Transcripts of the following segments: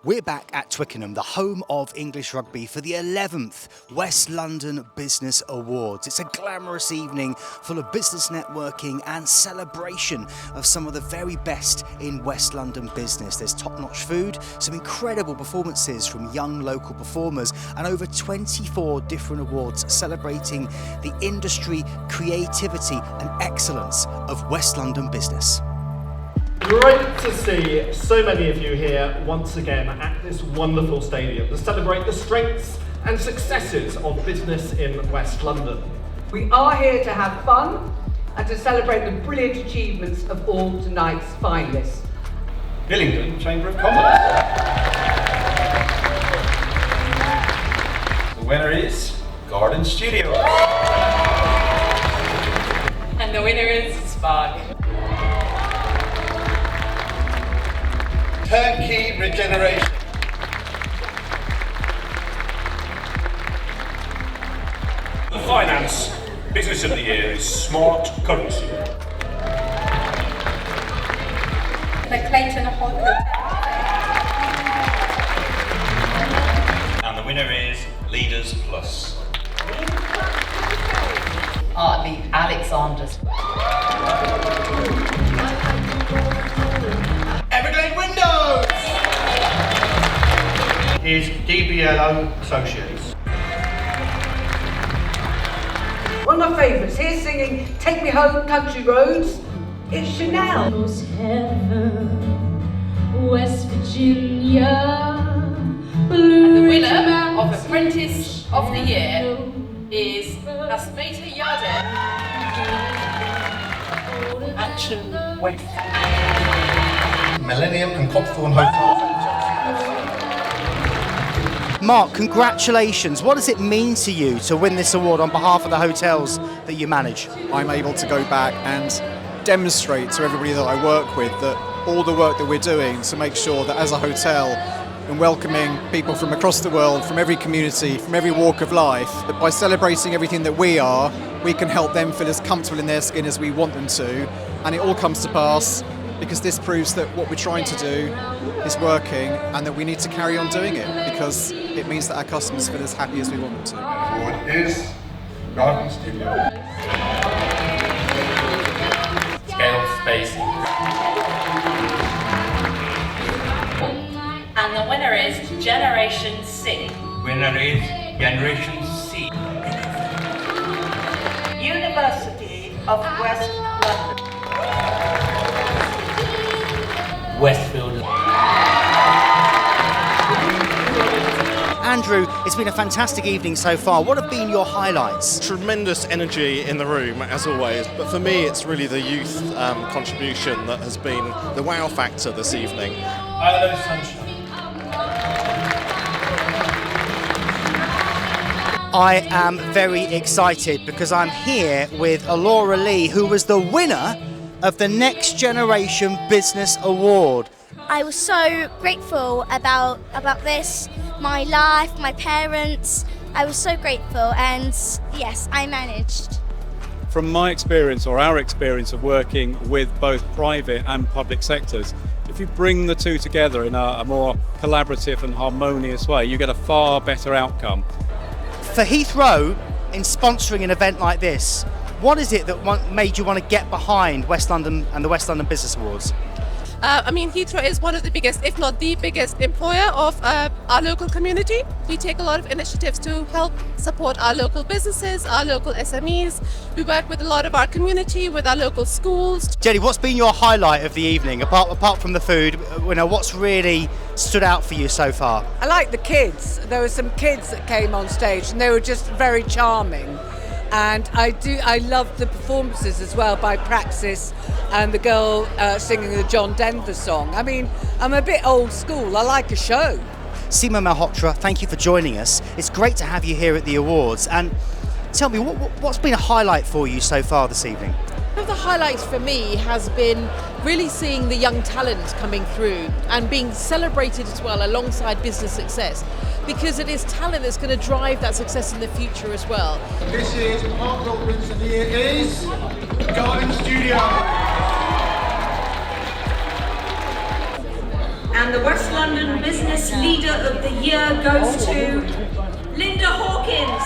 We're back at Twickenham, the home of English rugby, for the 11th West London Business Awards. It's a glamorous evening full of business networking and celebration of some of the very best in West London business. There's top-notch food, some incredible performances from young local performers, and over 24 different awards celebrating the industry, creativity and excellence of West London business. Great to see so many of you here once again at this wonderful stadium to celebrate the strengths and successes of business in West London. We are here to have fun and to celebrate the brilliant achievements of all tonight's finalists. Billington Chamber of Commerce. The winner is Garden Studios. And the winner is Spark. Turnkey Regeneration. The finance business of the year is Smart Currency. The Clayton Hotel. And the winner is Leaders Plus. The Alexanders. Everglade Windows! Is DBLO Associates. One of my favourites, here singing Take Me Home Country Roads, it's Chanel. West Virginia. And the winner of Apprentice of the Year is Asmeta Yardem. Action West. Millennium and Copthorne Hotels. Mark, congratulations. What does it mean to you to win this award on behalf of the hotels that you manage? I'm able to go back and demonstrate to everybody that I work with that all the work that we're doing to make sure that as a hotel and welcoming people from across the world, from every community, from every walk of life, that by celebrating everything that we are, we can help them feel as comfortable in their skin as we want them to. And it all comes to pass because this proves that what we're trying to do is working and that we need to carry on doing it because it means that our customers feel as happy as we want them to. Award is Garden Studios. Scale Spacing. And the winner is Generation C. Winner is Generation C. University of West London. Westfield. Andrew, it's been a fantastic evening so far. What have been your highlights? Tremendous energy in the room, as always, but for me it's really the youth contribution that has been the wow factor this evening. Hello, Sunshine. I am very excited because I'm here with Alora Lee, who was the winner of the Next Generation Business Award. I was so grateful about this, my life, my parents. I was so grateful and yes, I managed. From my experience or our experience of working with both private and public sectors, if you bring the two together in a more collaborative and harmonious way, you get a far better outcome. For Heathrow, in sponsoring an event like this, what is it that made you want to get behind West London and the West London Business Awards? Heathrow is one of the biggest, if not the biggest, employer of our local community. We take a lot of initiatives to help support our local businesses, our local SMEs. We work with a lot of our community, with our local schools. Jenny, what's been your highlight of the evening, apart from the food? What's really stood out for you so far? I like the kids. There were some kids that came on stage and they were just very charming. And I loved the performances as well by Praxis and the girl singing the John Denver song. I mean, I'm a bit old school. I like a show. Seema Malhotra, thank you for joining us. It's great to have you here at the awards. And tell me, what's been a highlight for you so far this evening? One of the highlights for me has been really seeing the young talent coming through and being celebrated as well alongside business success, because it is talent that's going to drive that success in the future as well. This is Heartfelt Prince of the Year is Garden Studio. And the West London Business Leader of the Year goes to Linda Hawkins.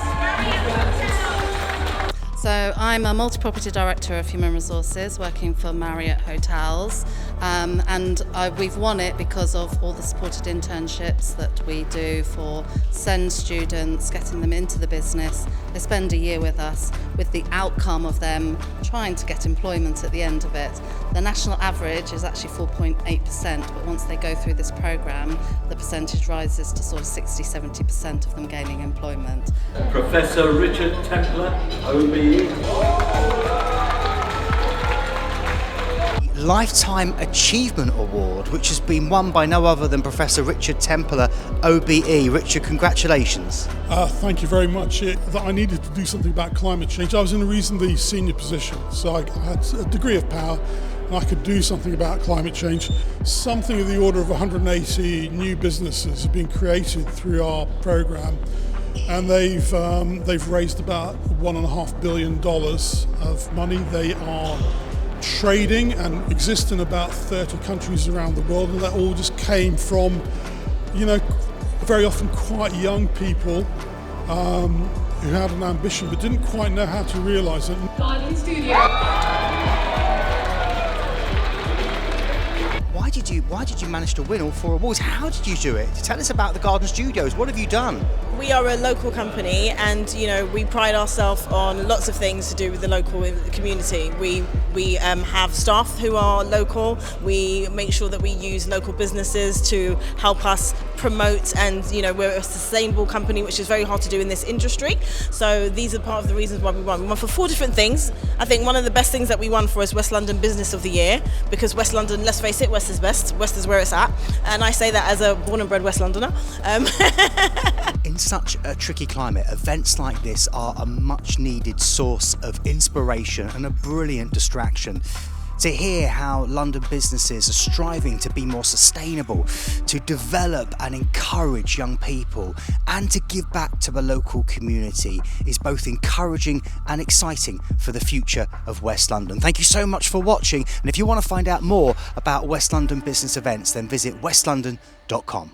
So I'm a multi-property director of human resources working for Marriott Hotels, and we've won it because of all the supported internships that we do for SEND students, getting them into the business. They spend a year with us with the outcome of them trying to get employment at the end of it. The national average is actually 4.8%, but once they go through this programme, the percentage rises to sort of 60-70% of them gaining employment. Professor Rishad Templer, OBE. Lifetime Achievement Award, which has been won by no other than Professor Rishad Templer, OBE. Richard, congratulations. Thank you very much. I needed to do something about climate change. I was in a reasonably senior position, so I had a degree of power and I could do something about climate change. Something of the order of 180 new businesses have been created through our programme, and they've raised about $1.5 billion of money. They are trading and exist in about 30 countries around the world, and that all just came from, very often quite young people who had an ambition but didn't quite know how to realise it. Garden Studio. Why did you manage to win all 4 awards? How did you do it? Tell us about the Garden Studios. What have you done? We are a local company, and we pride ourselves on lots of things to do with the local community. We have staff who are local. We make sure that we use local businesses to help us promote, and we're a sustainable company, which is very hard to do in this industry. So these are part of the reasons why we won. We won for 4 different things. I think one of the best things that we won for is West London Business of the Year, because West London, let's face it, West is best. West is where it's at, and I say that as a born and bred West Londoner. In such a tricky climate, events like this are a much needed source of inspiration and a brilliant distraction. To hear how London businesses are striving to be more sustainable, to develop and encourage young people, and to give back to the local community is both encouraging and exciting for the future of West London. Thank you so much for watching, and if you want to find out more about West London business events, then visit westlondon.com.